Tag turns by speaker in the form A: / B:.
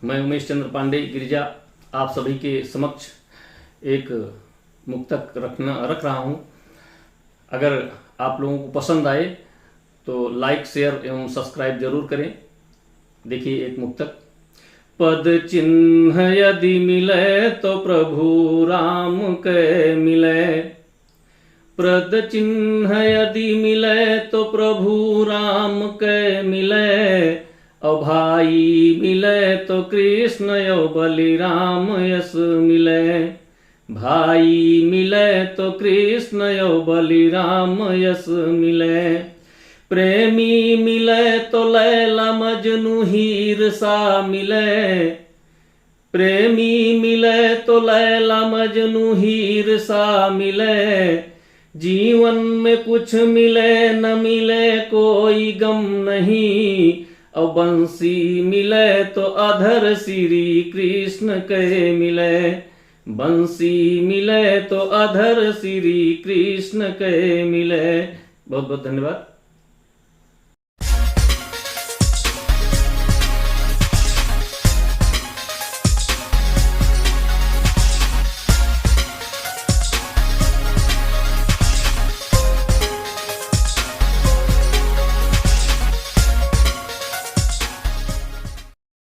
A: मैं उमेश चंद्र पांडे गिरिजा आप सभी के समक्ष एक मुक्तक रख रहा हूँ। अगर आप लोगों को पसंद आए तो लाइक, शेयर एवं सब्सक्राइब जरूर करें। देखिए एक मुक्तक। पद चिन्ह यदि मिले तो प्रभु राम के मिले, पद चिन्ह यदि मिले तो प्रभु राम के मिले, और भाई मिले तो कृष्ण यो बलिराम यस मिले, भाई मिले तो कृष्ण यो बलिराम यस मिले, प्रेमी मिले तो लैला मजनू हीर सा मिले, प्रेमी मिले तो लैला मजनू हीर सा मिले, जीवन में कुछ मिले न मिले कोई गम नहीं, और बंसी मिले तो अधर श्री कृष्ण के मिले, बंसी मिले तो अधर श्री कृष्ण के मिले। बहुत बहुत धन्यवाद।